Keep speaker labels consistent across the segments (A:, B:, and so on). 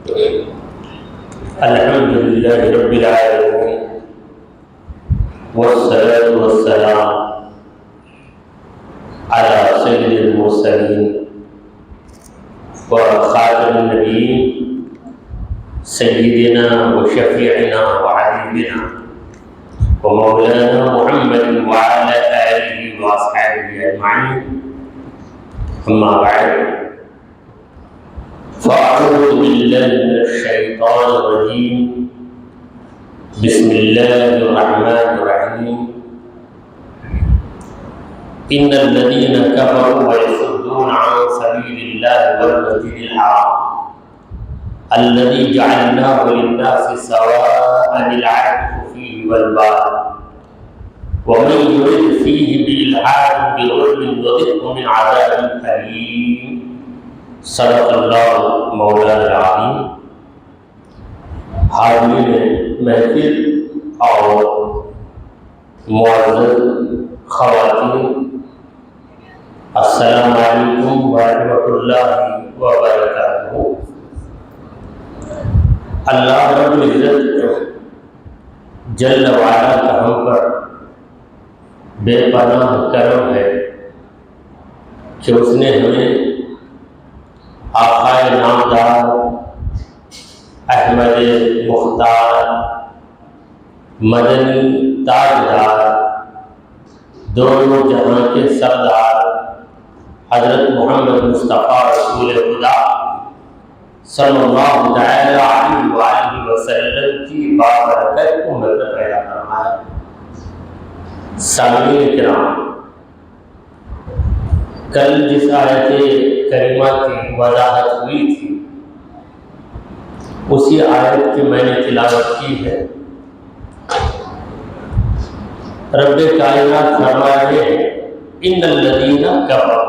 A: الحمد لله رب العالمين والصلاة والسلام على سيد المرسلين وخاتم النبيين سيدنا وشفيعنا وحبيبنا ومولانا محمد وعلى آله وأصحابه أجمعين. أما بعد، فأعوذ بالله من الشيطان الرجيم. بسم الله الرحمن الرحيم. إن الذين كفروا ويصدون عن سبيل الله والمسجد الحرام الذي جعلناه للناس سواء العاكف فيه والباد ومن يرد فيه بإلحاد بظلم نذقه من عذاب أليم. صدق اللہ مولانا العظیم. حاضرین محفل اور معزز خواتین، السلام علیکم ورحمۃ اللہ وبرکاتہ. اللہ رب العزت جل وعلا کا ہم پر بے پناہ کرم ہے کہ اس نے ہمیں آقائے نامدار احمد مختار مدنی تاجدار دونوں جہاں کے سردار حضرت محمد مصطفیٰ رسول خدا صلی اللہ تعالی علیہ وآلہ وسلم کی بابرکت امت پیدا فرمایا. سامعین کرام، کل جس آیت کریمہ کی وضاحت ہوئی تھی اسی آیت کی میں نے تلاوت کی ہے. رب کائنات فرما رہے ہیں ان الذین کفروا،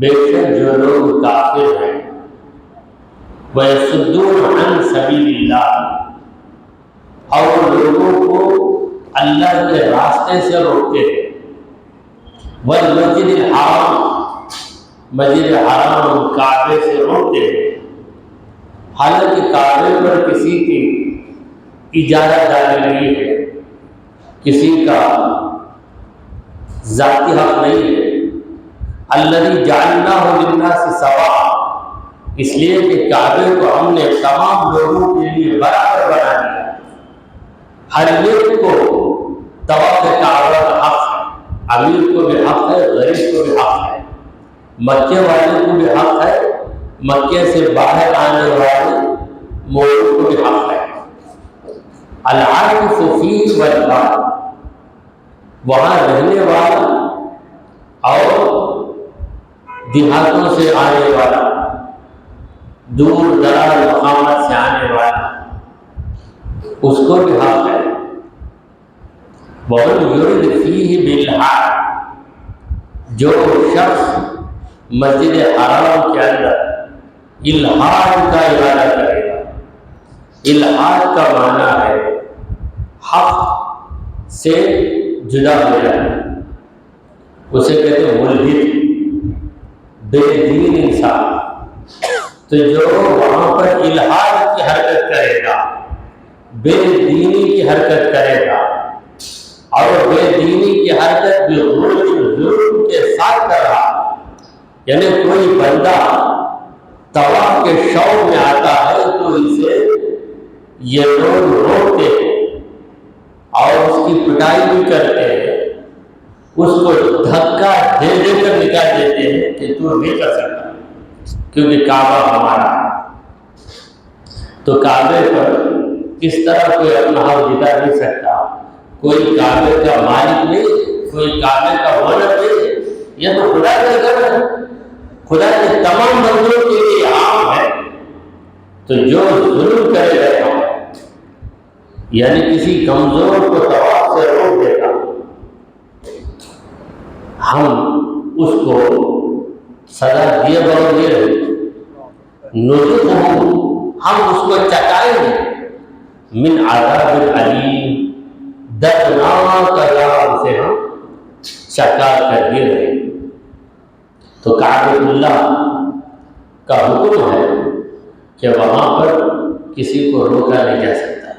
A: بے شک جو لوگ کافر ہیں، وَيَصُدُّونَ عَن سَبِيلِ اللَّهِ، اور لوگوں کو اللہ کے راستے سے روکتے ہیں، وَالْمَسْجِدِ الْحَرَامِ، مسجد حرام کعبے سے روکتے ہیں، حالانکہ کعبے پر کسی کی اجازت داری نہیں ہے، کسی کا ذاتی حق نہیں ہے. الذی جعلناہ للناس سواء، اس لیے کہ کعبے کو ہم نے تمام لوگوں کے لیے برابر بنا دیا. ہر ایک کو طواف کعبہ کا حق ہے، امیر کو بھی حق ہے، غریب کو بھی حق ہے، مکے والے کو بھی حق ہے، مکے سے باہر آنے والے مومن کو بھی حق ہے. العاکف فیہ والباد، وہاں رہنے والا اور دیہاتوں سے آنے والا، دور دراز مقامات سے آنے والا، اس کو بھی حق ہے. وَمَنْ يُرِدْ فِيهِ بِالْحَادِ، جو شخص مسجد حرام کے اندر الحاد کا ارادہ کرے گا. الحاد کا معنی ہے حق سے جدا ہو جانا، اسے کہتے ہیں ملحد، بے دین انسان. تو جو وہاں پر الحاد کی حرکت کرے گا، بے دینی کی حرکت کرے گا، اور بے دینی کی حرکت بھی ظلم کے ساتھ کر رہا، یعنی کوئی بندہ طواف کے شوق میں آتا ہے تو اسے یہ لوگ روکتے ہیں اور اس کی پٹائی بھی کرتے ہیں، اس کو دھکا دے دے کر نکال دیتے ہیں کہ تو نہیں کر سکتا کیونکہ کعبہ ہمارا ہے. تو کعبے پر اس طرح کوئی اپنا حق جتا نہیں سکتا، کوئی کعبے کا مالک نہیں، کوئی کعبے کا اونر نہیں. یہ تو خدا کا گھر ہے، خدا کے تمام بندوں کے لیے عام ہے. تو جو ظلم کرے گا یعنی کسی کمزور کو طواف سے روک دے گا، ہم اس کو سزا دیے بغیر نذقہ، ہم اس کو چکائیں گے من عذاب علیم، دردناک عذاب سے ہم چکا کر دے رہے. تو کعبۃ اللہ کا حکم ہے کہ وہاں پر کسی کو روکا نہیں جا سکتا۔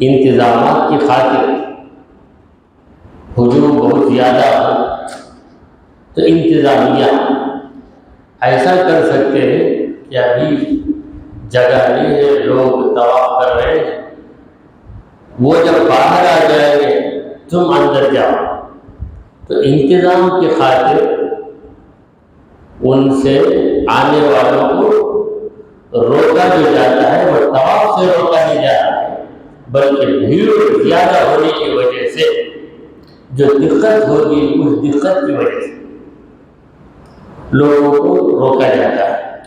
A: انتظامات کی خاطر ہجوم بہت زیادہ ہو تو انتظامیہ ایسا کر سکتے ہیں کہ ابھی جگہ نہیں ہے، لوگ طواف کر رہے ہیں، وہ جب باہر آ جائیں گے تم اندر جاؤ، تو انتظام کی خاطر ان سے آنے والوں کو روکا جو جاتا ہے، وہ طواف سے روکا نہیں جاتا ہے، بلکہ بھیڑ زیادہ ہونے کی وجہ سے جو دقت ہوگی اس دقت کی وجہ سے لوگوں کو روکا جاتا ہے،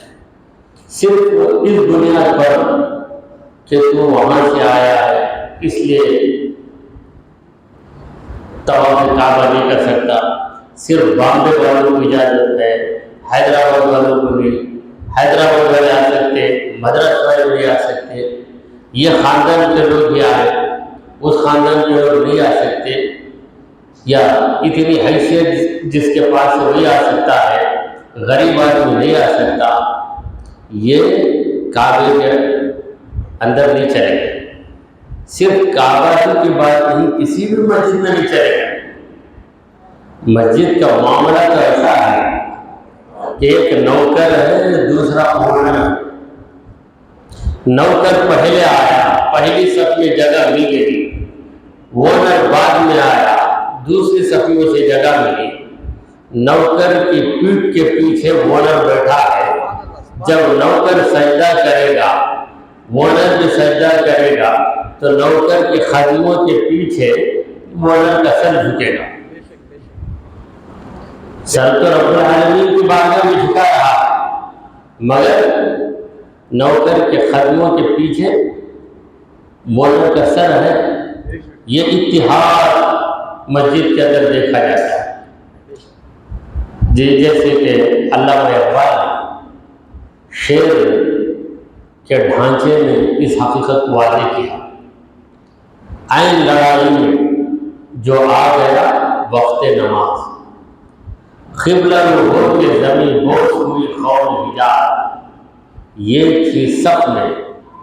A: صرف اس بنیاد پر کہ تو وہاں سے آیا ہے اس لیے طواف کعبہ نہیں کر سکتا۔ صرف بامبے والوں کو اجازت ہے، حیدرآباد والوں کو نہیں، حیدرآباد والے آ سکتے، مدرس والے نہیں آ سکتے، یہ خاندان کے لوگ بھی آئے، اس خاندان کے لوگ نہیں آ سکتے، یا اتنی حیثیت جس کے پاس ہے وہی آ سکتا ہے، غریب آدمی نہیں آ سکتا، یہ کعبے کے اندر نہیں چلے گا۔ صرف کعبہ کی بات نہیں، کسی بھی مسجد میں نہیں چلے گا۔ مسجد کا معاملہ تو ایسا ہے کہ ایک نوکر ہے، دوسرا اونر ہے۔ نوکر پہلے آیا، پہلی صف میں جگہ مل گئی، اونر بعد میں آیا، دوسری صف میں اسے جگہ ملی۔ نوکر کی پیٹھ کے پیچھے اونر بیٹھا ہے، جب نوکر سجدہ کرے گا، اونر بھی سجدہ کرے گا، تو نوکر کے خادموں کے پیچھے اونر کا سر جھکے گا۔ سر تو رب العالمین کی بارگاہ میں جھکا رہا ہے، مگر نوکر کے خادموں کے پیچھے اونر کا سر ہے۔ یہ اتحاد مسجد کے اندر دیکھا جاتا ہے، جیسے کہ علامہ اقبال نے شعر کے ڈھانچے میں اس حقیقت کو واضح کیا۔ عین لڑائی میں جو آ گیا وقت نماز، قبلہ ہو کے زمین بوس ہوئی قوم حجاز، یہ تھی صف میں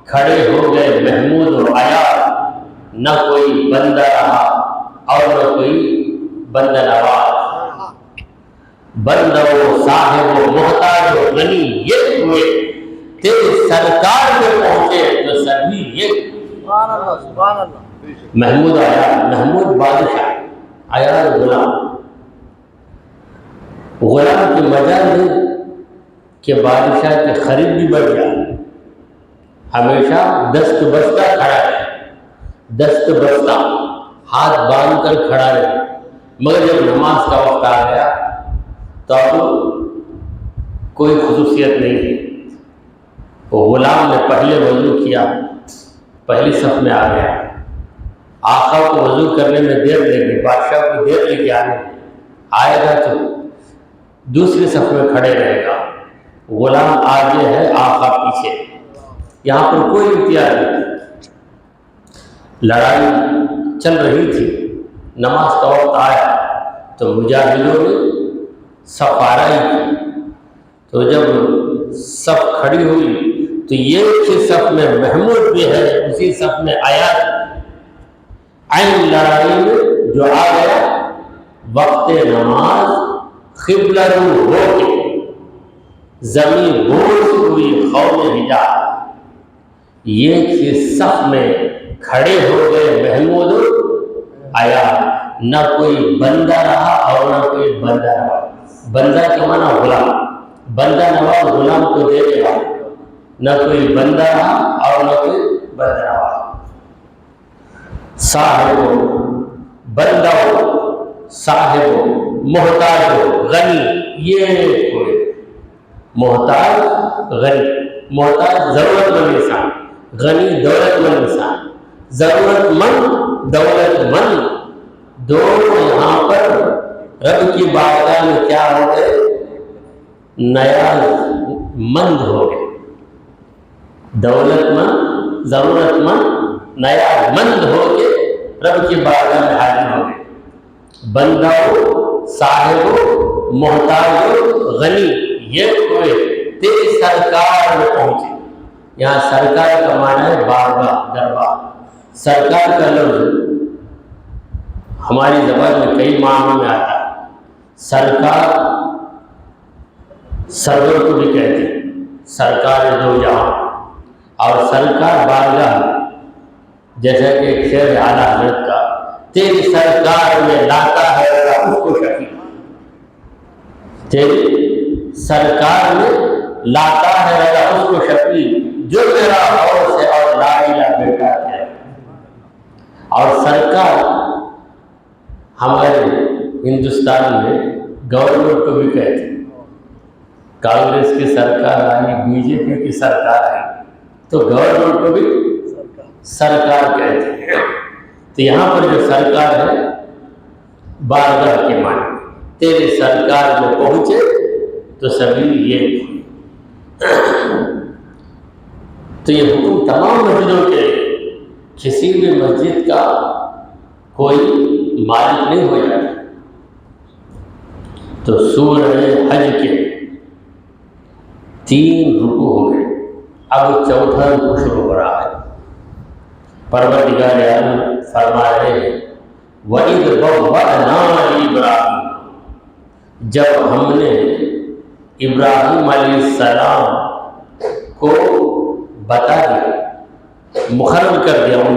A: کھڑے ہو گئے محمود و عیاض، نہ کوئی بندہ رہا اور نہ کوئی بندہ نواز، بندہ و صاحب و محتاج و غنی یہ ہوئے، تیرے سرکار میں پہنچے تو سبھی یہ۔ محمود عیاض، محمود بادشاہ، عیاض غلام۔ غلام کی مجال نہیں کہ بادشاہ کی خرید بھی بڑھ جائے، ہمیشہ دست بستہ کھڑا ہے، دست بستہ ہاتھ باندھ کر کھڑا رہے، مگر جب نماز کا وقت آ گیا تو اب کوئی خصوصیت نہیں ہے۔ غلام نے پہلے وضو کیا، پہلی صف میں آ گیا، آقا کو وضو کرنے میں دیر لگی، بادشاہ کو دیر لگی آنے میں، آئے گا تو دوسری صف میں کھڑے رہے گا، غلام آگے ہے آقا پیچھے، یہاں پر کوئی امتیاز نہیں۔ لڑائی چل رہی تھی، نماز کا وقت آیا تو مجاہدوں نے صف آرائی کی، تو جب صف کھڑی ہوئی تو یہ اسی صف میں محمود بھی ہے، اسی صف میں عیاض۔ عین لڑائی میں جو آ گیا وقت نماز، قبلہ رو ہو کے زمین بوس ہوئی قوم حجاز، یہ تھی صف میں کھڑے ہو گئے محمود عیاض، نہ کوئی بندہ رہا اور نہ کوئی بندہ رہا۔ بندہ کے معنی غلام، بندہ نواز غلام کو دے دے گا، نہ کوئی بندہ رہا اور نہ کوئی بندہ رہا۔ صاحب ہو، بندہ ہو، صاحب ہو، محتاج ہو، غنی، یہ کوئی محتاج غنی، محتاج ضرورت مند انسان، غنی دولت مند انسان، ضرورت مند دولت مند، دونوں یہاں پر رب کی بارگاہ میں کیا ہو گئے؟ نیاز مند ہو گئے۔ دولت مند، ضرورت مند، نیاز مند ہو کے رب کی بارگاہ میں حاضر ہو گئے۔ بندہ ہو، صاحب ہو، محتاج ہو، غنی، یہ کوئی تیری سرکار میں پہنچے۔ یہاں سرکار کا معنی ہے بارگاہ، دربار۔ سرکار کا لفظ ہماری زبان میں کئی معنوں میں آتا ہے۔ سرکار سرور کو بھی کہتے ہیں، سرکار دو جہاں، اور سرکار بارگاہ، جیسا کہ ایک شعر اعلیٰ حضرت کا، تیری سرکار میں لاتا ہے اس کو شفیع، تیری سرکار میں لاتا ہے اس کو شفیع، جو میرا اور سے اور لا الہ بیٹا ہے۔ اور سرکار ہمارے ہندوستان میں گورنمنٹ کو بھی کہتے ہیں، کانگریس کی سرکار آئی، بی جے پی کی سرکار آئی تو گورنمنٹ کو بھی سرکار کہتے ہیں۔ تو یہاں پر جو سرکار ہے بارگاہ کے معنی، تیری سرکار میں پہنچے تو سبھی یہ تو یہ حکم تمام مسجدوں کے، کسی بھی مسجد کا کوئی مالک نہیں ہو جاتا۔ تو سورہ حج کے 3 رکوع ہو گئے، اب 4تھا رکوع شروع ہو رہا ہے۔ پروردگار عالم فرما رہے ہیں وَإِذْ بَوَّأْنَا لِإِبْرَاهِيمَ، جب ہم نے ابراہیم علیہ السلام کو بتا دیا، مقرر کر دیا ان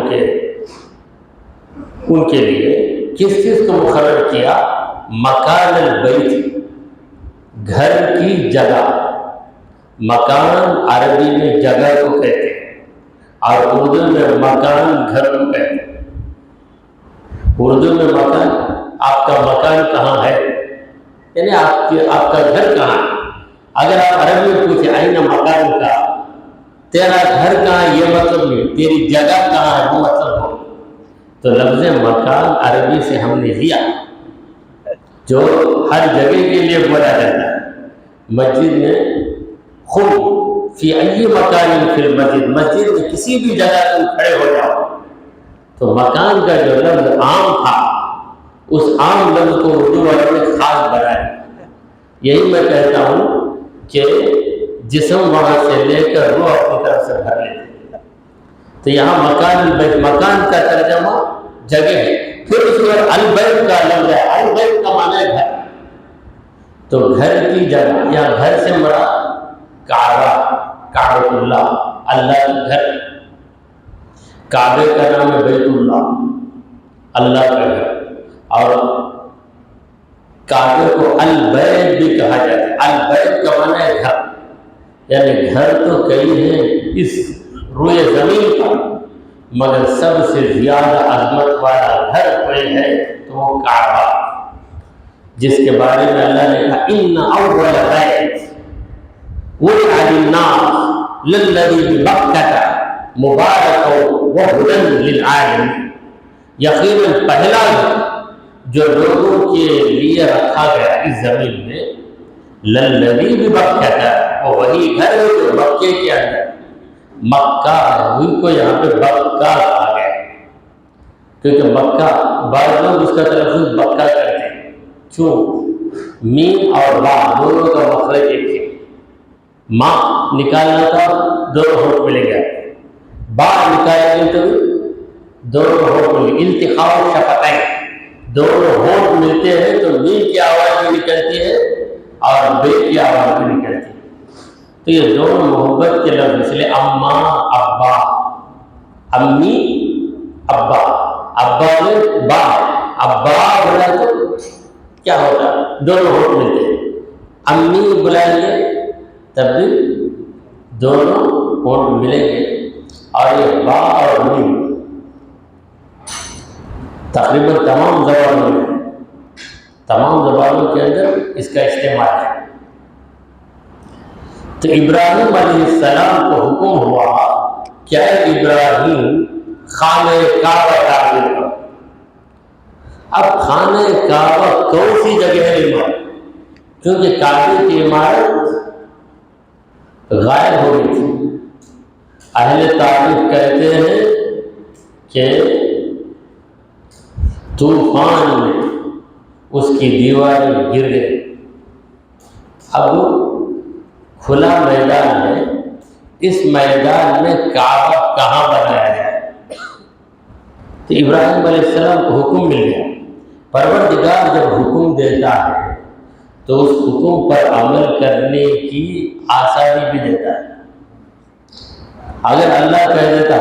A: کے لیے، کس چیز کو مقرر کیا؟ مکان البیت، گھر کی جگہ۔ مکان عربی میں جگہ کو کہتے ہیں، اور اردو میں مکان گھر کو کہتے ہیں۔ اردو میں مکان، آپ کا مکان کہاں ہے، یعنی آپ کا گھر کہاں ہے۔ اگر آپ عربی میں پوچھیں آئینہ مکان کا، تیرا گھر کہاں ہے یہ مطلب نہیں، تیری جگہ کہاں ہے وہ مطلب ہو۔ تو لفظ مکان عربی سے ہم نے لیا، جو ہر جگہ کے لیے بولا جاتا ہے۔ مسجد میں خود فی ای مکان فی المسجد، مسجد میں کسی بھی جگہ تم کھڑے ہو جاؤ۔ تو مکان کا جو لفظ عام تھا، اس عام لفظ کو اردو والوں نے خاص بنایا۔ یہی میں کہتا ہوں کہ جسم وہاں سے لے کر روح اپنی طرف سے بھر لیتے۔ تو یہاں مکان کا ترجمہ جگہ ہے، پھر اس میں البیت کا لفظ ہے، البیت کا معنی ہے گھر۔ تو گھر کی جگہ، یا گھر سے مراد کعبہ، کعبۃ اللہ، اللہ کا گھر۔ کعبے کا نام ہے بیت اللہ، اللہ کا گھر۔ اور کعبے کو البیت بھی کہا جاتا ہے۔ البیت کا معنی ہے گھر، یعنی گھر تو کئی ہیں اس روئے زمین پر، مگر سب سے زیادہ عظمت والا گھر کوئی ہے تو وہ کعبہ، جس کے بارے میں اللہ نے کہا ان اول بیت وضع للناس للذی ببکۃ مبارکا وہدی للعالمین، یقیناً پہلا جو لوگوں کے لیے رکھا گیا اس زمین میں، للذی ببکۃ، وہ وہی گھر ہے جو مکے کے اندر، مکہ ان کو یہاں پہ بکہ کہا گیا، کیونکہ مکہ بعض لوگ اس کا تلفظ بکہ کرتے ہیں، کیوں؟ میم اور با دونوں کا مخرج ایک ہے، ماں نکالنا تھا دونوں ہونٹ ملے گا، با نکالیں گے تو دونوں ہونٹ ملے گا، التقاء شفتین، دونوں ہونٹ ملتے ہیں تو میم کی آواز بھی نکلتی ہے اور بے کی آواز بھی نکلتی ہے۔ تو یہ دونوں محبت کے لفظ، اس لیے اماں ابا، امی ابا، ابا میں با، ابا بولا تو کیا ہوتا ہے؟ دونوں ہونٹ ملتے ہیں۔ امی بلائیں گے تب بھی دونوں ہونٹ ملیں گے، اور یہ با اور میم تقریباً تمام زبانوں میں، تمام زبانوں کے اندر اس کا استعمال ہے۔ تو ابراہیم علیہ السلام کو حکم ہوا کہ اے ابراہیم خانہ کعبہ تعمیر کرو۔ اب خانہ کعبہ کون سی جگہ ہے عمارت؟ کیونکہ کعبے کی عمارت غائب ہو گئی تھی۔ اہل تاریخ کہتے ہیں کہ طوفان میں اس کی دیواریں گر گئی۔ اب کھلا میدان ہے، اس میدان میں کعبہ کہاں بنایا جائے؟ تو ابراہیم علیہ السلام کو حکم مل گیا۔ پروردگار جب حکم دیتا ہے تو اس حکم پر عمل کرنے کی آسانی بھی دیتا ہے۔ اگر اللہ کہہ دیتا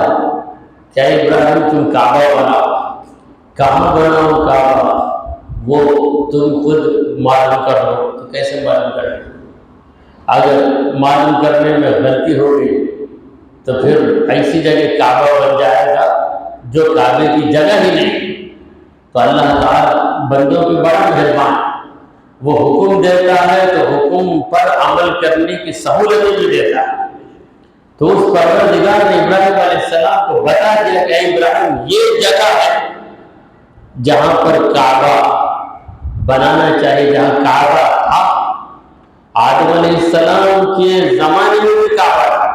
A: کیا ابراہیم تم کعبہ بناؤ، کہاں بناؤ کعبہ، وہ تم خود معلوم کر لو، تو کیسے معلوم کریں؟ اگر معلوم کرنے میں غلطی ہوگی تو پھر ایسی جگہ کعبہ بن جائے گا جو کعبے کی جگہ ہی نہیں۔ تو اللہ تعالیٰ بندوں کی بڑا مہربان، وہ حکم دیتا ہے تو حکم پر عمل کرنے کی سہولت بھی دیتا ہے۔ تو اس پروردگار نے ابراہیم علیہ السلام کو بتا دیا کہ ابراہیم یہ جگہ ہے جہاں پر کعبہ بنانا چاہیے، جہاں کعبہ تھا۔ آدم علیہ السلام کے زمانے میں بھی کعبہ تھا،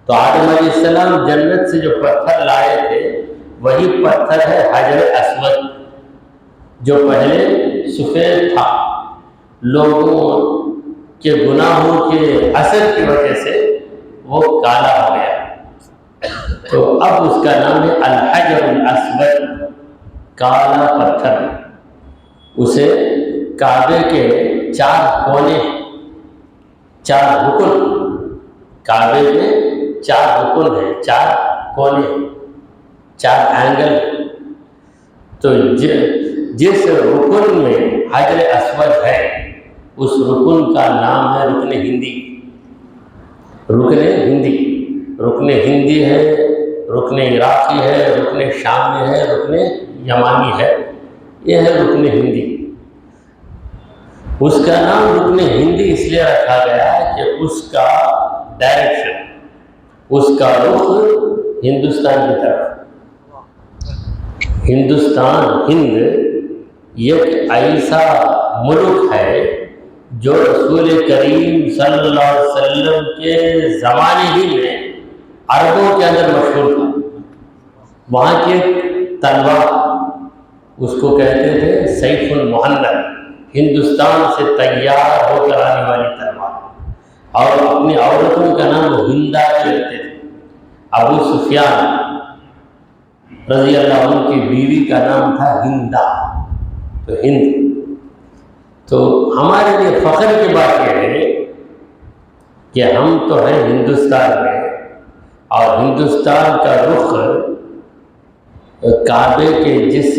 A: تو آدم علیہ السلام جنت سے جو پتھر لائے تھے وہی پتھر ہے حجر اسود، جو پہلے سفید تھا، لوگوں کے گناہوں کے اثر کی وجہ سے وہ کالا ہو گیا، تو اب اس کا نام ہے الحجر الاسود، کالا پتھر۔ اسے کعبے کے 4 کونے، 4 رکن، کعبے کے 4 رکن ہیں، 4 کونے، 4 اینگل۔ تو جس رکن میں حجر اسود ہے اس رکن کا نام ہے رکن ہندی۔ رکن ہندی، رکن ہندی ہے، رکن عراقی ہے، رکن شامی ہے، رکن یمانی ہے، یہ ہے رکن ہندی۔ اس کا نام رکن ہندی اس لیے رکھا گیا ہے کہ اس کا ڈائریکشن، اس کا رخ ہندوستان کی طرف۔ ہندوستان، ہند ایک ایسا ملک ہے جو رسول کریم صلی اللہ علیہ وسلم کے زمانے ہی میں عربوں کے اندر مشہور تھا۔ وہاں کی ایک تلوار، اس کو کہتے تھے سیف المہند، ہندوستان سے تیار ہو کر آنے والی تلوار، اور اپنی عورتوں کا نام ہندا رکھتے تھے۔ ابو سفیان رضی اللہ عنہ کی بیوی کا نام تھا ہندا، تو ہند۔ تو ہمارے لیے فخر کی بات یہ ہے کہ ہم تو ہیں ہندوستان میں، اور ہندوستان کا رخ کعبے کے جس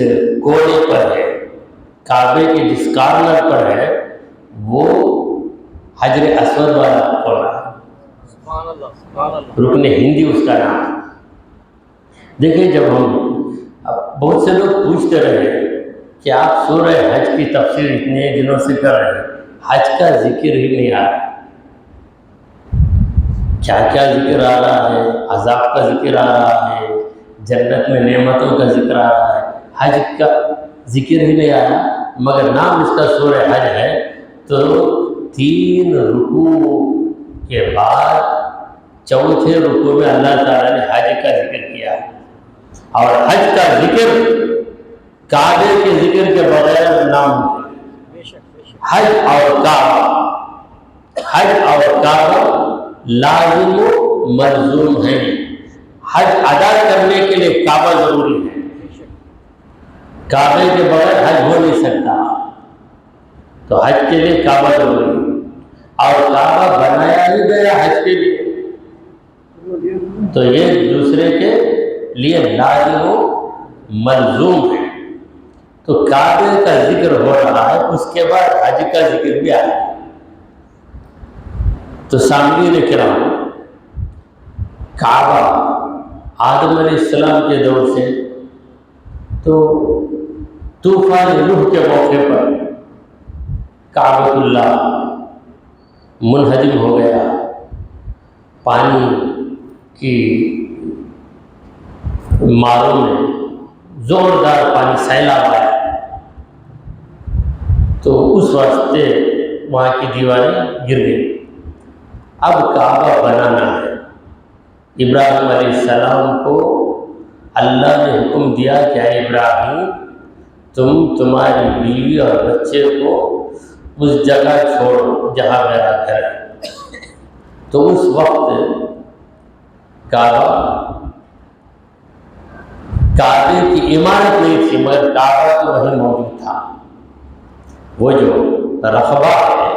A: کونے پر ہے، کعبے کے جس کارنر پر ہے، وہ حجر اسود والا کونا ہے، رکن ہندی اس کا نام ہے۔ دیکھیں، جب ہم بہت سے لوگ پوچھتے رہے کہ آپ سورہ حج کی تفسیر اتنے دنوں سے کر رہے ہیں، حج کا ذکر ہی نہیں آ رہا، کیا کیا ذکر آ رہا ہے، عذاب کا ذکر آ رہا ہے، جنت میں نعمتوں کا ذکر آ رہا ہے، حج کا ذکر ہی نہیں آیا، مگر نام اس کا سورہ حج ہے۔ تو 3 رکوع کے بعد چوتھے رکوع میں اللہ تعالیٰ نے حج کا ذکر کیا، اور حج کا ذکر کعبے کے ذکر کے بغیر ناممکن۔ حج اور کعبہ، حج اور کعبہ لازم و ملزوم ہیں۔ حج ادا کرنے کے لیے کعبہ ضروری ہے، کعبے کے بغیر حج ہو نہیں سکتا، تو حج کے لیے کعبہ ضروری ہے، اور کعبہ بنایا ہی گیا حج کے لیے، تو یہ دوسرے کے لیے لازم و ملزوم ہے۔ تو کعبے کا ذکر ہو رہا ہے، اس کے بعد حج کا ذکر بھی آیا۔ تو سامعین کرام، کعبہ آدم علیہ السلام کے دور سے تو طوفان نوح کے موقع پر کعبۃ اللہ منہدم ہو گیا، پانی کی ماروں میں زوردار پانی سیلاب آیا، تو اس واسطے وہاں کی دیواریں گر گئی۔ اب کعبہ بنانا ہے۔ ابراہیم علیہ السلام کو اللہ نے حکم دیا کہ اے ابراہیم، تم تمہاری بیوی اور بچے کو اس جگہ چھوڑو جہاں میرا گھر ہے۔ تو اس وقت کعبے کی عمارت نہیں تھی، مگر کعبہ تو وہیں موجود تھا۔ وہ جو رقبہ ہے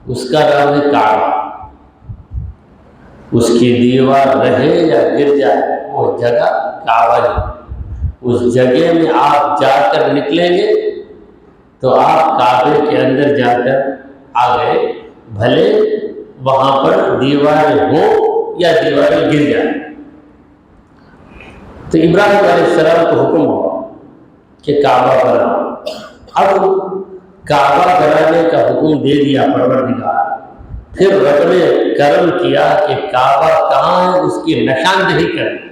A: اس کا نام ہے کعبہ، اس کی دیوار رہے یا گر جائے وہ جگہ کعبہ ہے۔ اس جگہ میں آپ جا کر نکلیں گے تو آپ کعبے کے اندر جا کر آ گئے، بھلے وہاں پر دیواریں ہوں یا دیواریں گر جائیں۔ تو ابراہیم علیہ السلام کو حکم ہوا کہ کعبہ بناؤ۔ اب کعبہ بنانے کا حکم دے دیا پروردگار، پھر رب نے کرم کیا کہ کعبہ کہاں ہے اس کی نشاندہی کر دی۔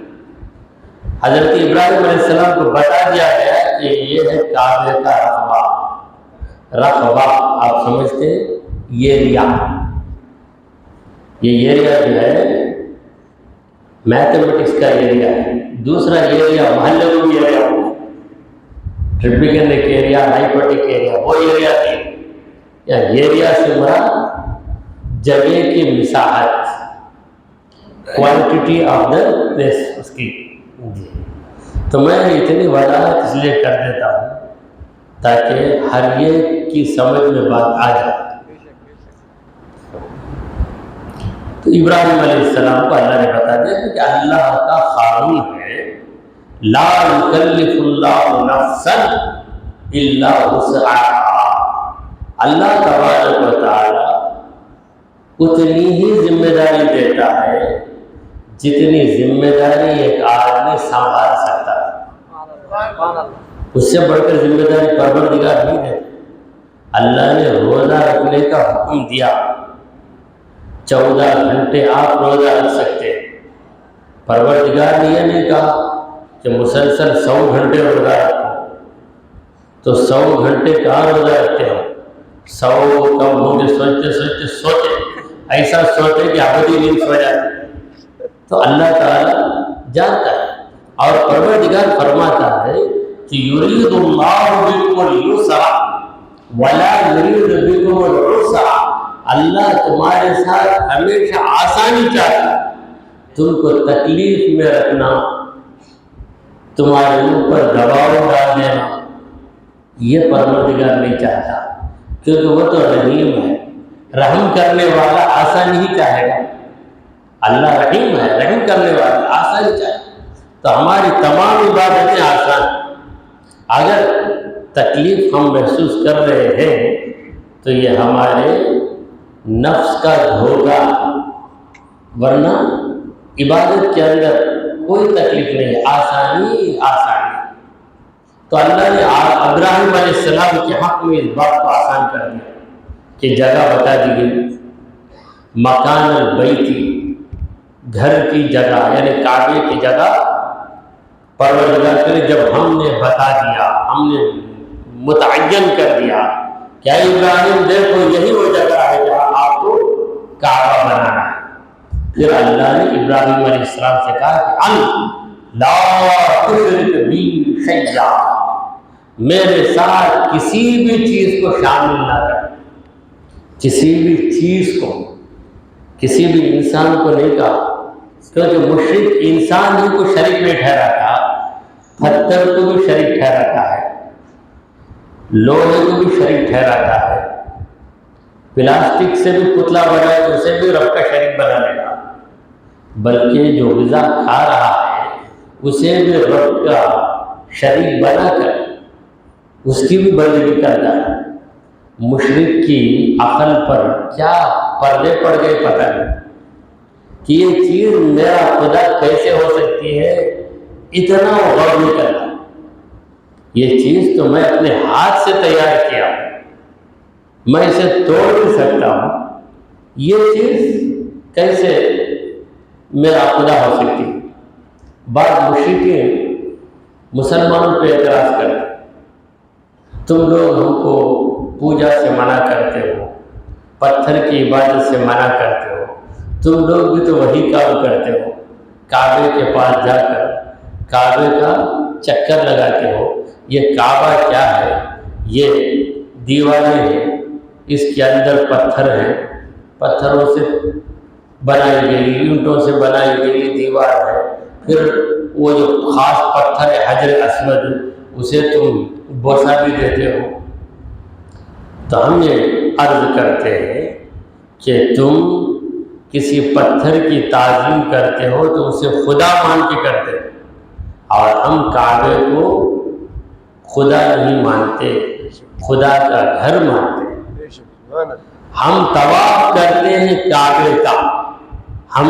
A: حضرت ابراہیم علیہ السلام کو بتا دیا گیا کہ یہ ہے کعبے کا رقبہ۔ رقبہ آپ سمجھتے ہیں یہ ایریا جو ہے میتھمیٹکس کا ایریا ہے۔ دوسرا ایریا محلے کا بھی ایریا ہوگا، ٹریپیکینک ایریا، ہائیپوٹک ایریا، وہ ایریا نہیں، یا ایریا سے مراد جگہ کی مساحت، کوانٹٹی آف دا پلیس اس کی۔ تو میں اتنی وضاحت اس لیے کر دیتا ہوں تاکہ ہر ایک کی سمجھ میں بات آ جائے۔ تو ابراہیم علیہ السلام کو اللہ نے بتا دیا کہ اللہ کا قانون ہے لا یکلف اللہ نفسا الا وسعها۔ اللہ تبارک و تعالی اتنی ہی ذمہ داری دیتا ہے جتنی ذمہ داری ایک آدمی سنبھال سکتا ہے، اس سے بڑھ کر ذمہ داری پروردگار نہیں دیتا۔ اللہ نے روزہ رکھنے کا حکم دیا، 14 گھنٹے آپ روزہ رکھ سکتے ہیں۔ پروردگار نے یہ نہیں کہا کہ مسلسل 100 گھنٹے روزہ رکھو، تو 100 گھنٹے کہاں روزہ رکھتے ہو؟ 100 کم ہوں گے سوچتے ایسا سوچتے کہ ابدی نیند سو جاتے۔ تو اللہ تعالیٰ جانتا ہے، اور پروردگار فرماتا ہے کہ یرید اللہ بکم الیسر ولا یرید بکم العسر۔ اللہ تمہارے ساتھ ہمیشہ آسانی چاہتا ہے، تم کو تکلیف میں رکھنا، تمہارے اوپر دباؤ ڈال دینا یہ پروردگار نہیں چاہتا، کیونکہ وہ تو رحیم ہے، رحم کرنے والا آسانی ہی چاہے گا۔ اللہ رحیم ہے، رحم کرنے والا آسانی چاہے گا۔ تو ہماری تمام عبادتیں آسان، اگر تکلیف ہم محسوس کر رہے ہیں تو یہ ہمارے نفس کا دھوکہ، ورنہ عبادت کے اندر کوئی تکلیف نہیں، آسانی آسانی۔ تو اللہ نے ابراہیم علیہ السلام کے حق میں اس بات کو آسان کر دیا کہ جگہ بتا دی گئی، مکان البیتی، گھر کی جگہ یعنی کعبے کی جگہ پروردگار نے جب ہم نے بتا دیا، ہم نے متعین کر دیا کیا ابراہیم دیکھو یہی وہ جگہ ہے جہاں آپ کو کعبہ بنانا ہے۔ پھر اللہ نے ابراہیم علیہ السلام سے کہا کہ لا تشرک بی شیئا، میرے ساتھ کسی بھی چیز کو شامل نہ کر، کسی بھی چیز کو، کسی بھی انسان کو نہیں کہا، کیونکہ مشرک انسان ہی کو شریک نہیں ٹھہراتا، پتھر کو بھی شریک ٹھہراتا ہے، لوہے کو بھی شریک ٹھہراتا ہے، پلاسٹک سے بھی پتلا بنائے تو اسے بھی رب کا شریک بنا لے گا، بلکہ جو غذا کھا رہا ہے اسے بھی رب کا شریک بنا کر اس کی بھی بندگی کرتا ہے۔ مشرک کی عقل پر کیا پردے پڑ گئے پتہ نہیں کہ یہ چیز میرا خدا کیسے ہو سکتی ہے، اتنا وہ غور نہیں کرتا۔ یہ چیز تو میں اپنے ہاتھ سے تیار کیا، میں اسے توڑ نہیں سکتا ہوں، یہ چیز کیسے میرا خدا ہو سکتی ہے؟ بعض مشرکین مسلمانوں پہ اعتراض کرتے، تم لوگ ہم کو پوجا سے منع کرتے ہو، پتھر کی عبادت سے منع کرتے ہو، تم لوگ بھی تو وہی کام کرتے ہو، کعبے کے پاس جا کر کعبے کا چکر لگاتے ہو۔ یہ کعبہ کیا ہے؟ یہ دیواریں ہیں، اس کے اندر پتھر ہیں، پتھروں سے بنائی گئی، اینٹوں سے بنائی گئی دیوار ہے، پھر وہ جو خاص پتھر ہے حجر اسود، اسے تم بوسہ بھی دیتے ہو۔ تو ہم یہ عرض کرتے ہیں کہ تم کسی پتھر کی تعظیم کرتے ہو تو اسے خدا مان کے کرتے ہو، اور ہم کعبے کو خدا نہیں مانتے، خدا کا گھر مانتے ہیں۔ ہم طواف کرتے ہیں کعبے کا، ہم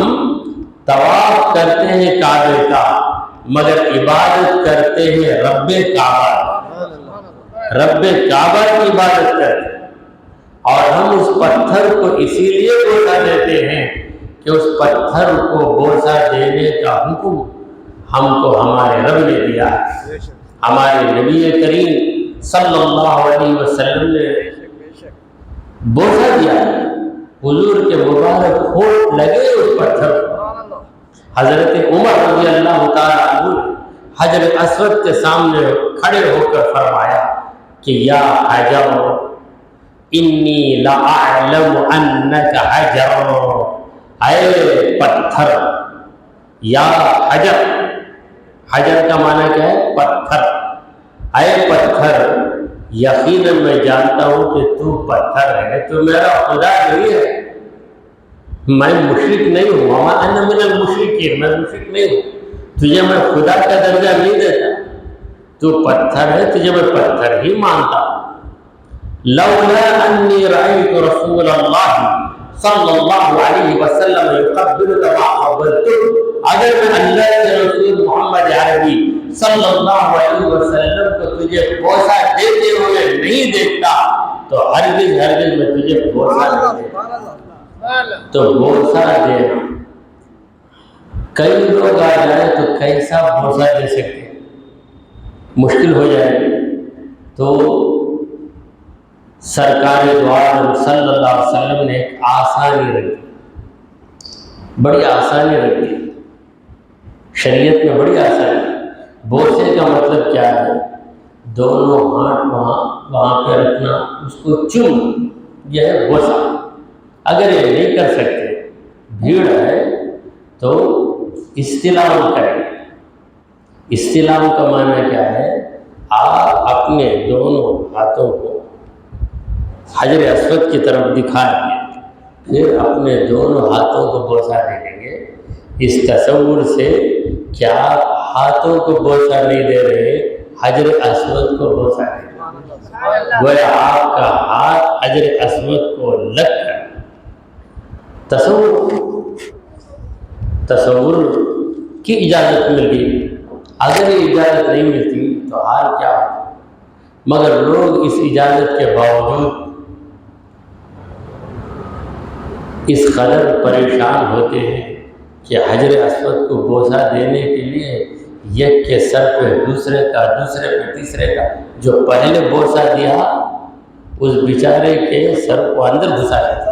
A: طواف کرتے ہیں کعبے کا، مگر عبادت کرتے ہیں رب کعبہ، رب کعبہ کی عبادت کرتے ہیں۔ اور ہم اس پتھر کو اسی لیے بوسہ دیتے ہیں کہ اس پتھر کو بوسہ دینے کا حکم ہم کو ہمارے رب نے دیا ہے، ہمارے نبی کریم صلی اللہ علیہ وسلم نے بوسہ دیا ہے، حضور کے مبارک ہونٹ لگے اس پتھر کو۔ حضرت عمر رضی اللہ تعالیٰ عنہ نے حجر اسود کے سامنے کھڑے ہو کر فرمایا کہ یا حجر انی لأعلم انک حجر، اے پتھر، یا حجر، حجر کا معنی کیا ہے؟ پتھر، اے پتھر، یقیناً میں جانتا ہوں کہ تو پتھر ہے، تو میرا خدا نہیں ہے، میں مشرک نہیں ہوں، وما انا من المشرکین، میں مشرک نہیں ہوں، تجھے میں خدا کا درجہ نہیں دیتا، تو پتھر ہے، تجھے میں پتھر ہی مانتا ہوں۔ لولا انی رأیت رسول اللہ صلی اللہ علیہ وسلم یقبلک ما قبلتک، اگر میں اللہ کے رسول محمد عربی صلی اللہ علیہ وسلم کو تجھے بوسہ دیتے ہوئے نہیں دیکھتا تو ہرگز ہرگز میں تجھے بوسہ نہیں دیتا۔ تو بوسہ دینا، کئی لوگ آ جائیں تو کیسا بوسہ دے سکتے، مشکل ہو جائے گی۔ تو سرکار دو عالم صلی اللہ علیہ وسلم نے ایک آسانی رکھی، بڑی آسانی رکھی، شریعت میں بڑی آسانی۔ بوسے کا مطلب کیا ہے؟ دونوں ہاتھ وہاں پہ رکھنا، اس کو چوم، یہ ہے بوسہ۔ اگر یہ نہیں کر سکتے، بھیڑ ہے، تو استلام کریں۔ استلام کا معنی کیا ہے؟ آپ اپنے دونوں ہاتھوں کو حجر اسود کی طرف دکھائیں گے، پھر اپنے دونوں ہاتھوں کو بوسہ دے دیں گے، اس تصور سے کہ آپ ہاتھوں کو بوسہ نہیں دے رہے، حجر اسود کو بوسہ دے رہے، گویا آپ کا ہاتھ حجر اسود کو لگ کر تصور کی اجازت مل گئی۔ اگر یہ اجازت نہیں ملتی تو حال کیا ہوتا؟ مگر لوگ اس اجازت کے باوجود اس قدر پریشان ہوتے ہیں کہ حجر اسود کو بوسہ دینے کے لیے یک کے سر پہ دوسرے کا، دوسرے پہ تیسرے کا، جو پہلے بوسہ دیا اس بیچارے کے سر کو اندر گھسا جاتا،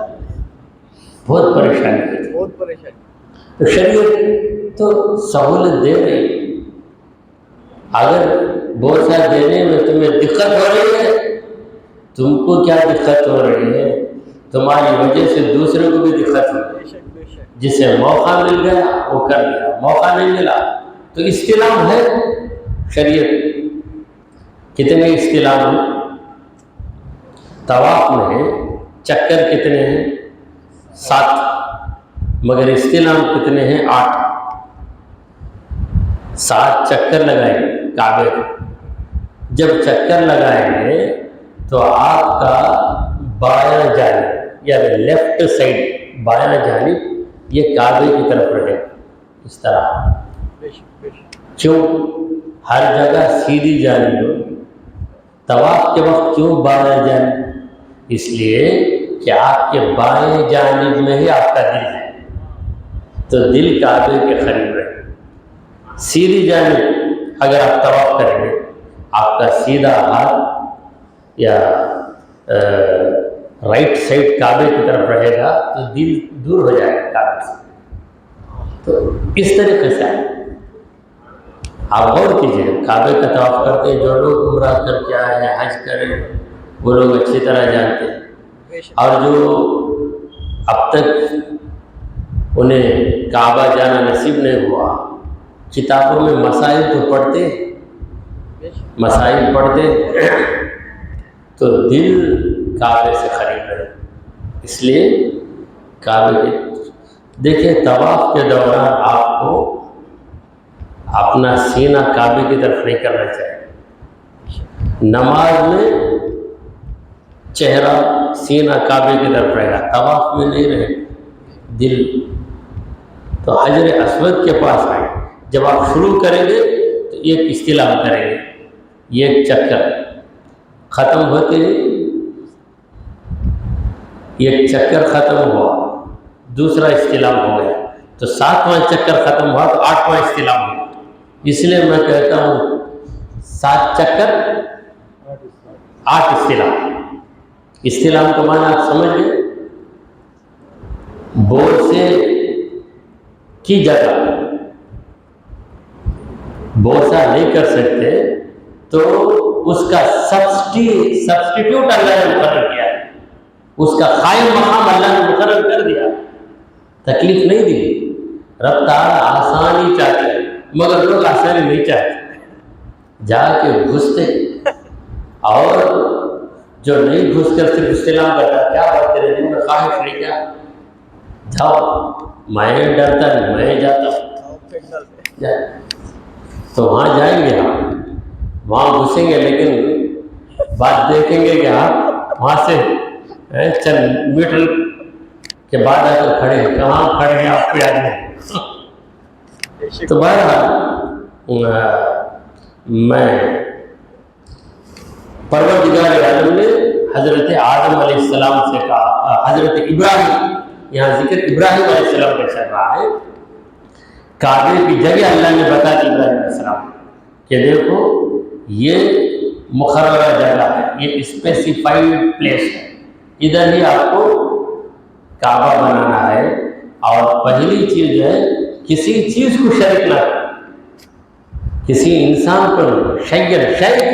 A: بہت پریشانی ہوتی، بہت پریشانی۔ تو شریعت تو سہولت دے رہی، اگر بوسہ دینے میں تمہیں دقت ہو رہی ہے، تم کو کیا دقت ہو رہی ہے؟ تمہاری وجہ سے دوسرے کو بھی دقت ہو رہی ہے۔ جسے موقع مل گیا وہ کر لیا، موقع نہیں ملا تو استلام ہے۔ شریعت کتنے استلام ہیں؟ طواف میں چکر کتنے ہیں؟ 7، مگر استلام کتنے ہیں؟ 8۔ 7 چکر لگائیں گے کعبے کو۔ جب چکر لگائیں گے تو آپ کا بایاں جانب یعنی لیفٹ سائڈ، بایاں جانب یہ کعبے کی طرف رہے گا، اس طرح۔ کیوں ہر جگہ سیدھی جانب ہو؟ طواف کے وقت کیوں بایاں جانب؟ اس لیے کہ آپ کے بائیں جانب میں ہی آپ کا دل ہے، تو دل کعبے کے قریب رہے۔ سیدھی جانب اگر آپ طواف کریں گے، آپ کا سیدھا ہاتھ یا رائٹ سائڈ کعبے کی طرف رہے گا تو دل دور ہو جائے گا کعبے سے۔ تو اس طریقے سے آپ غور کیجیے، کعبے کا طواف کرتے ہیں جو لوگ عمرہ کر کے آئے ہیں، حج کریں، وہ لوگ اچھی طرح جانتے ہیں، اور جو اب تک انہیں کعبہ جانا نصیب نہیں ہوا، کتابوں میں مسائل تو پڑھتے، مسائل پڑھتے تو دل کعبے سے قریب رہے، اس لیے کعبے کے دیکھیں طواف کے دوران آپ کو اپنا سینہ کعبے کی طرف نہیں کرنا چاہیے، نماز میں چہرہ سینہ کعبے کی طرف رہے گا، طواف میں نہیں رہے دل۔ تو حجر اسود کے پاس آئے، جب آپ شروع کریں گے تو ایک استلام کریں گے، ایک چکر ختم ہوتے ہی ایک چکر ختم ہوا، دوسرا استلام ہو گیا، تو 7واں چکر ختم ہوا تو 8واں استلام ہوا۔ اس لیے میں کہتا ہوں 7 چکر 8 استلام۔ استلام کو معنی آپ سمجھ گئے، بوسے کی جگہ بوسہ نہیں کر سکتے تو اس کا سبسٹیٹیوٹ اللہ نے مقرر کیا ہے، اس کا قائم مقام اللہ نے مقرر کر دیا، تکلیف نہیں دی۔ رب تعالیٰ آسانی چاہتے ہیں مگر لوگ آسانی نہیں چاہتے، جا کے گھستے، اور جو نہیں گھس کر صرف استلام کرتا، کیا بات تیرے دل میں خواہش نہیں کیا، جاؤ، میں ڈرتا نہیں، میں جاتا ہوں، تو وہاں جائیں گے، ہم وہاں گھسیں گے، لیکن بات دیکھیں گے کہ آپ وہاں سے چند میٹر کے بعد آ کر کھڑے ہیں، کہاں کھڑے ہیں آپ کو یاد نہیں۔ تو بہرحال میں پروردگار عالم نے حضرت آدم علیہ السلام سے کہا، حضرت ابراہیم، یہاں ذکر ابراہیم علیہ السلام کا چل رہا ہے، کعبے کی جگہ اللہ نے بتا دی ابراہیم علیہ السلام کہ دیکھو یہ مقررہ جگہ ہے، یہ اسپیسیفائڈ پلیس ہے، ادھر ہی آپ کو کعبہ بنانا ہے، اور پہلی چیز ہے کسی چیز کو شریک نہ کرو، کسی انسان کو، شے کے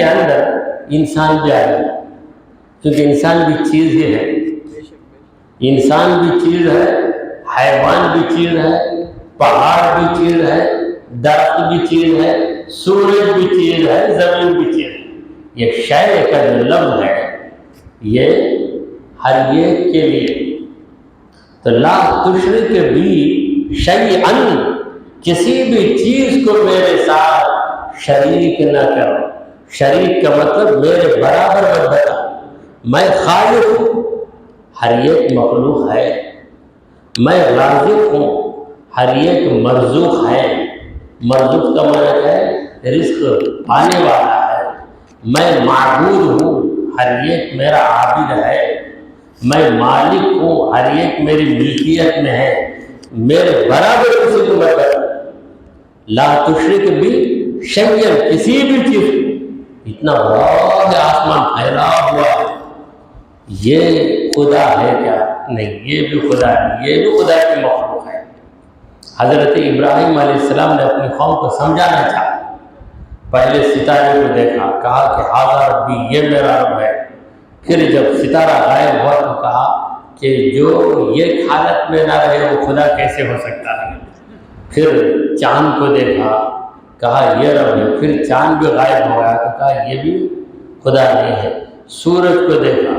A: اندر انسان بھی آ جائے، کیونکہ انسان بھی چیز ہی ہے، انسان بھی چیز ہے، حیوان بھی چیز ہے، پہاڑ بھی چیز ہے، درخت بھی چیز ہے، سورج بھی چیز ہے، زمین بھی چیز ہے۔ یہ شے کا جو لفظ ہے یہ ہر ایک کے لیے، تو لا تشرک بھی شیئا، کسی بھی چیز کو میرے ساتھ شریک نہ کرو۔ شریک کا مطلب میرے برابر مت بنا، میں خالق ہوں، ہر ایک مخلوق ہے، میں رازق ہوں، ہر ایک مرزوق ہے۔ مرزوق کا معنی ہے رزق پانے والا ہے، میں معبود ہوں، ہر ایک میرا عابد ہے، میں مالک ہوں، ہر ایک میری ملکیت میں ہے، میرے برابر کسی کو مت بنا۔ لا تشرک بھی شیئا، کسی بھی چیز کو، اتنا بڑا ہے آسمان پھیلا ہوا ہے، یہ خدا ہے کیا؟ نہیں، یہ بھی خدا ہے، یہ بھی خدا کی مخلوق ہے۔ حضرت ابراہیم علیہ السلام نے اپنی قوم کو سمجھانا چاہا، پہلے ستارے کو دیکھا، کہا کہ ھذا ربی، یہ میرا رب ہے۔ پھر جب ستارہ غائب ہوا تو کہا کہ جو یہ حالت میں نہ رہے وہ خدا کیسے ہو سکتا ہے؟ پھر چاند کو دیکھا، کہا یہ رب ہے، پھر چاند بھی غائب ہو گیا تو کہا یہ بھی خدا نہیں ہے۔ سورج کو دیکھا،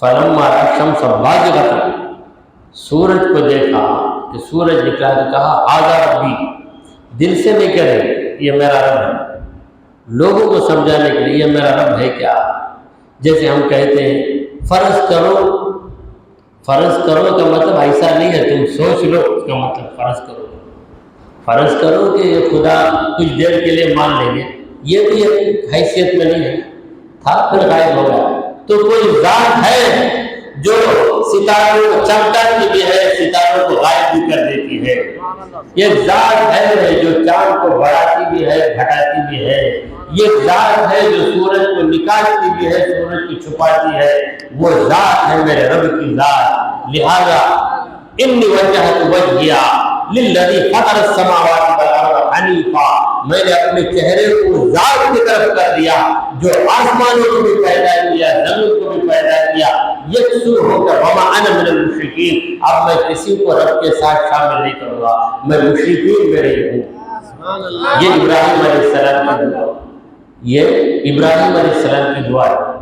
A: فلما رأى الشمس بازغة، سورج کو دیکھا کہ سورج نکلا تو کہا ھذا ربی، دل سے نہیں کہے یہ میرا رب ہے، لوگوں کو سمجھانے کے لیے یہ میرا رب ہے کیا؟ جیسے ہم کہتے ہیں فرض کرو، فرض کرو کا مطلب ایسا نہیں ہے تم سوچ لو، اس کا مطلب فرض کرو، فرض کرو کہ یہ خدا کچھ دیر کے لیے مان لیں گے، یہ بھی ایک حیثیت میں نہیں ہے، تھا پھر غائب ہو گیا۔ تو کوئی ذات ہے جو ستاروں کو چمکاتی بھی ہے، ستاروں کو غائب بھی کر دیتی ہے، یہ ذات ہے جو چاند کو بڑھاتی بھی ہے، گھٹاتی بھی ہے، یہ ذات ہے جو سورج کو نکالتی بھی ہے، سورج کو چھپاتی ہے، وہ ذات ہے میرے رب کی ذات۔ لہذا انی وجہت وجہیا للذی فطر السماوات والارض حنیفا، میں نے اپنے چہرے کو ذات کی طرف کر دیا جو آسمانوں کو بھی پیدا کیا، زمین کو بھی پیدا کیا، یکسو ہو کر وما انا من المشرکین، اب میں کسی کو رب کے ساتھ شامل نہیں کروں گا، میں مشرکین میں نہیں ہوں۔ یہ ابراہیم علیہ السلام کی دعا، یہ ابراہیم علیہ السلام کی دعا ہے۔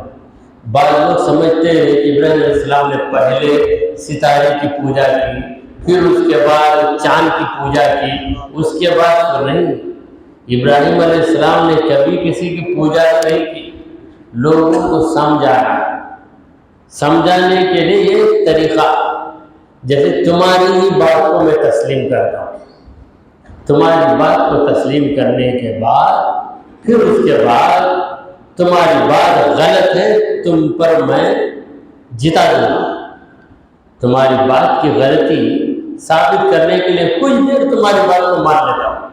A: بعض لوگ سمجھتے ہیں کہ ابراہیم علیہ السلام نے پہلے ستارے کی پوجا کی، پھر اس کے بعد چاند کی پوجا کی، اس کے بعد تو نہیں۔ ابراہیم علیہ السلام نے کبھی کسی کی پوجا نہیں کی، لوگوں کو سمجھانا، سمجھانے کے لیے یہ طریقہ، جیسے تمہاری ہی بات کو میں تسلیم کرتا ہوں، تمہاری بات کو تسلیم کرنے کے بعد پھر اس کے بعد تمہاری بات غلط ہے، تم پر میں جتا دوں گا، تمہاری بات کی غلطی ثابت کرنے کے لیے کچھ دیر تمہاری بات کو مان لیتا ہوں،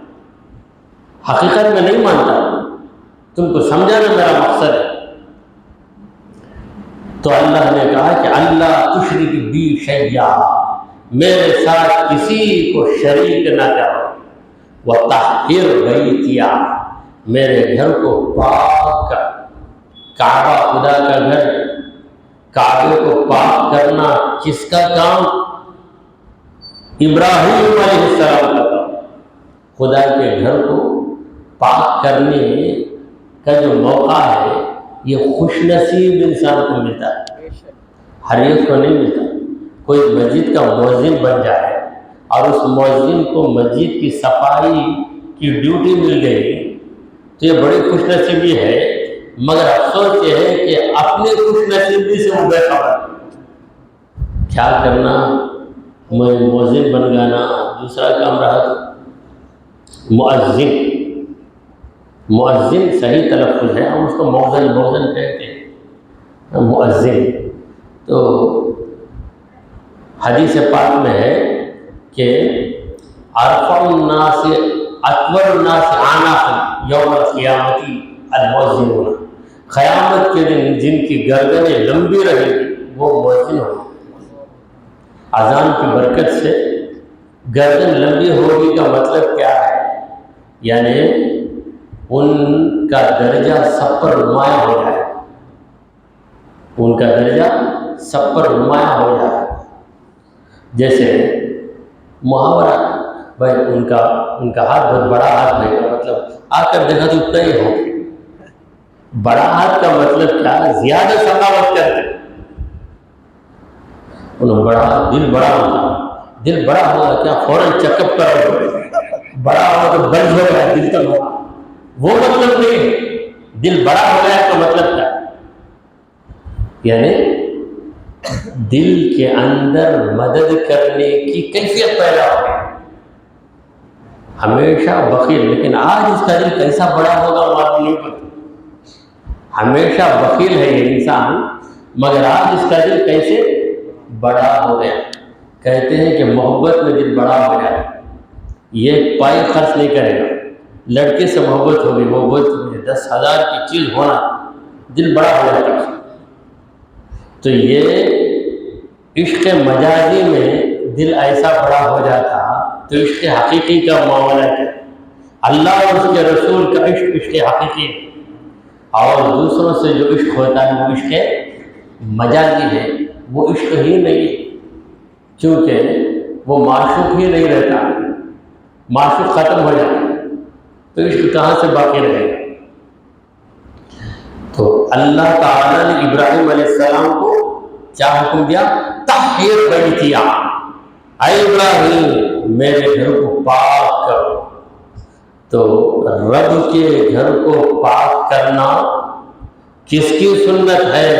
A: حقیقت میں نہیں مانتا، تم کو سمجھانا میرا مقصد ہے۔ تو اللہ نے کہا کہ اللہ تشرک بی شیئا، میرے ساتھ کسی کو شریک نہ کرو، وطہر بیتیا، میرے گھر کو پاک کر۔ کعبہ خدا کا گھر، کعبے کو پاک کرنا کس کا کام؟ ابراہیم علیہ السلام کا کام۔ خدا کے گھر کو پاک کرنے کا جو موقع ہے یہ خوش نصیب انسان کو ملتا ہے، ہر ایک کو نہیں ملتا۔ کوئی مسجد کا مؤذن بن جائے اور اس مؤذن کو مسجد کی صفائی کی ڈیوٹی مل گئی تو یہ بڑی خوش نصیبی ہے، مگر افسوس یہ ہے کہ اپنی خوش نصیبی سے وہ بے خبر، کیا کرنا، میں مؤذن بن گانا، دوسرا کام رہا تو مؤذن، مؤذن صحیح تلفظ ہے، ہم اس کو مؤذن کہتے ہیں، مؤذن۔ تو حدیث پاک میں ہے کہ ارفع الناس اکبر الناس عناقا یوم القیامت المؤذنون، قیامت کے دن جن کی گردنیں لمبی رہیں گی وہ مؤذن ہوں۔ اذان کی برکت سے گردن لمبی ہوگی کا مطلب کیا ہے؟ یعنی ان کا درجہ سب پر نمایاں ہو جائے، ان کا درجہ سب پر نمایاں ہو جائے۔ جیسے محاورہ، بھائی ان کا ہاتھ بہت بڑا ہاتھ ہے، کا مطلب آ کر دیکھا تو اتنا ہی ہو۔ بڑا ہاتھ کا مطلب کیا؟ زیادہ سخاوت کرتے، انہوں بڑا، دل بڑا ہوتا، دل بڑا ہوگا کیا فوراً چیک اپ کرو، بڑا ہوگا تو بند ہو گیا دل تک ہوگا، وہ مطلب نہیں۔ دل بڑا ہو گیا تو مطلب کیا؟ یعنی دل کے اندر مدد کرنے کی کیفیت پیدا ہو گئی، ہمیشہ بخیل، لیکن آج اس کا دل کیسا بڑا ہوگا معلوم نہیں پڑتا، ہمیشہ بخیل ہے یہ انسان، مگر آج اس کا دل کیسے بڑا ہو گیا۔ کہتے ہیں کہ محبت میں دل بڑا ہو جائے، یہ پائی خرچ نہیں کرے گا، لڑکے سے محبت ہوگی، وہ بولتے 10,000 کی چیز ہونا، دل بڑا ہو جاتا ہے۔ تو یہ عشق مجازی میں دل ایسا بڑا ہو جاتا، تو عشق حقیقی کا معاملہ کیا؟ اللہ اور اس کے رسول کا عشق عشق حقیقی ہے، اور دوسروں سے جو عشق ہوتا ہے وہ عشق مجازی ہے، وہ عشق ہی نہیں ہے، کیونکہ وہ معشوق ہی نہیں رہتا، معشوق ختم ہو جاتا تو عشق کہاں سے باقی رہے گا؟ تو اللہ تعالیٰ نے ابراہیم علیہ السلام کو کیا حکم دیا؟ طہر بیتیا، اے ابراہیم میرے گھر کو پاک کرو۔ تو رب کے گھر کو پاک کرنا کس کی سنت ہے؟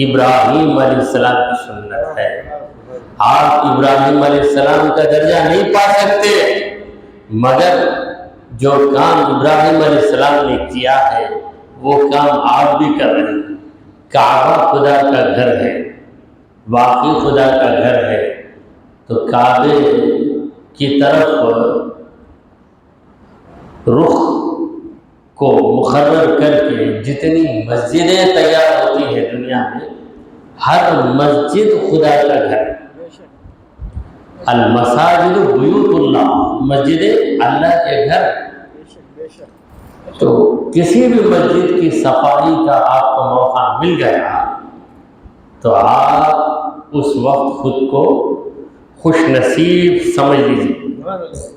A: ابراہیم علیہ السلام کی سنت ہے۔ آپ ابراہیم علیہ السلام کا درجہ نہیں پا سکتے، مگر جو کام ابراہیم علیہ السلام نے کیا ہے وہ کام آپ بھی کر رہے ہیں۔ کعبہ خدا کا گھر ہے، واقعی خدا کا گھر ہے، تو کعبے کی طرف رخ کو مقرر کر کے جتنی مسجدیں تیار ہوتی ہیں دنیا میں، ہر مسجد خدا کا گھر ہے۔ المساجد بیوت اللہ، مسجد اللہ کے گھر۔ تو کسی بھی مسجد کی صفائی کا آپ کو موقع مل گیا تو آپ اس وقت خود کو خوش نصیب سمجھ لیجیے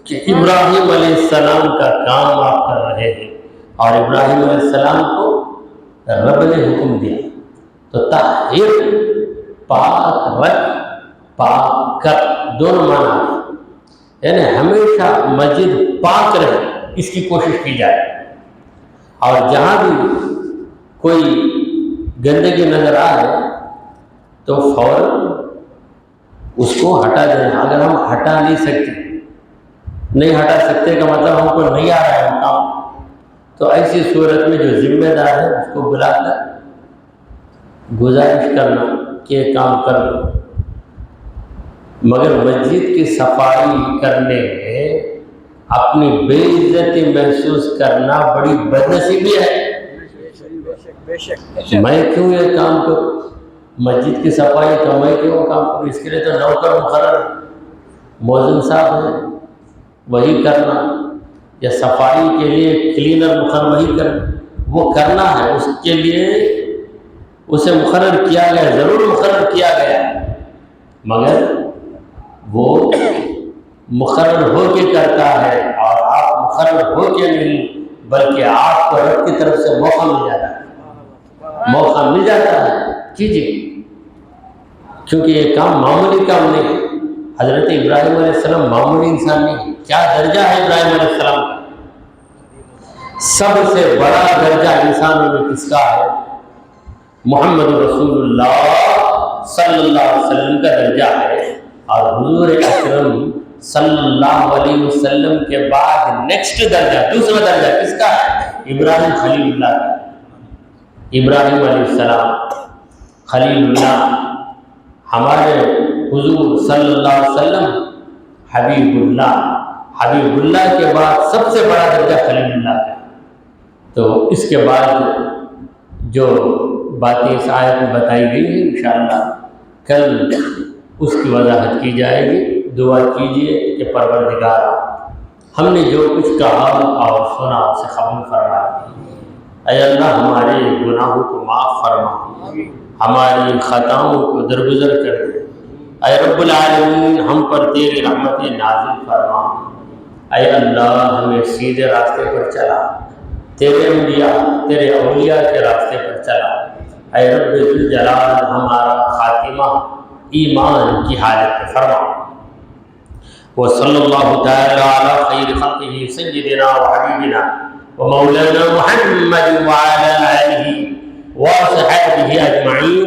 A: کہ ابراہیم علیہ السلام کا کام آپ کر رہے ہیں، اور ابراہیم علیہ السلام کو رب نے حکم دیا۔ تو طاہر پاک رکھ، پاک کر، دونوں معنی، یعنی ہمیشہ مسجد پاک رہے اس کی کوشش کی جائے، اور جہاں بھی کوئی گندگی نظر آئے تو فوراً اس کو ہٹا دینا۔ اگر ہم ہٹا نہیں ہٹا سکتے کا مطلب ہم کو نہیں آ رہا ہے کام، تو ایسی صورت میں جو ذمہ دار ہے اس کو بلا کر گزارش کرنا کہ یہ کام کر لو۔ مگر مسجد کی صفائی کرنے میں اپنی بے عزتی محسوس کرنا بڑی بدنصیبی ہے۔ میں کیوں یہ کام کروں؟ مسجد کی صفائی کا میں کیوں کام کروں؟ اس کے لیے تو نوکر مقرر مؤذن صاحب ہے، وہی کرنا، یا صفائی کے لیے کلینر مقرر وہی کرنا، وہ کرنا ہے، اس کے لیے اسے مقرر کیا گیا، ضرور مقرر کیا گیا، مگر وہ مقرر ہو کے کرتا ہے، اور آپ مقرر ہو کے نہیں، بلکہ آپ کو رب کی طرف سے موقع مل جاتا ہے، موقع مل جاتا ہے، کیجیے، کیونکہ یہ کام معمولی کام نہیں ہے۔ حضرت ابراہیم علیہ السلام معمولی انسان نہیں، کیا درجہ ہے ابراہیم علیہ السلام کا؟ سب سے بڑا درجہ انسانوں میں کس کا ہے؟ محمد رسول اللہ صلی اللہ علیہ وسلم کا درجہ ہے، اور حضور اکرم صلی اللہ علیہ وسلم کے بعد نیکسٹ درجہ، دوسرا درجہ کس کا ہے؟ ابراہیم خلیل اللہ کا۔ ابراہیم علیہ السلام خلیل اللہ، ہمارے حضور صلی اللہ علیہ وسلم حبیب اللہ، حبیب اللہ کے بعد سب سے بڑا درجہ خلیل اللہ کا۔ تو اس کے بعد جو باتیں اس آیت میں بتائی گئی ہیں انشاءاللہ کل اس کی وضاحت کی جائے گی۔ دعا کیجیے کہ پروردگار ہم نے جو کچھ کہا اور سنا اسے قبول فرما، اے اللہ ہمارے گناہوں کو معاف فرما، ہماری خطاؤں کو درگزر کر دے، اے رب العالمین ہم پر تیری رحمت نازل فرما، اے اللہ ہمیں سیدھے راستے پر چلا، تیرے انبیاء تیرے اولیاء کے راستے پر چلا، اے رب ذوالجلال ہمارا خاتمہ ایمان کی حالت میں فرما۔ وصلی اللہ تعالی علی خیر خلقہ سیدنا وحبیبنا ومولانا محمد وعلی آلہ وصحبہ اجمعین۔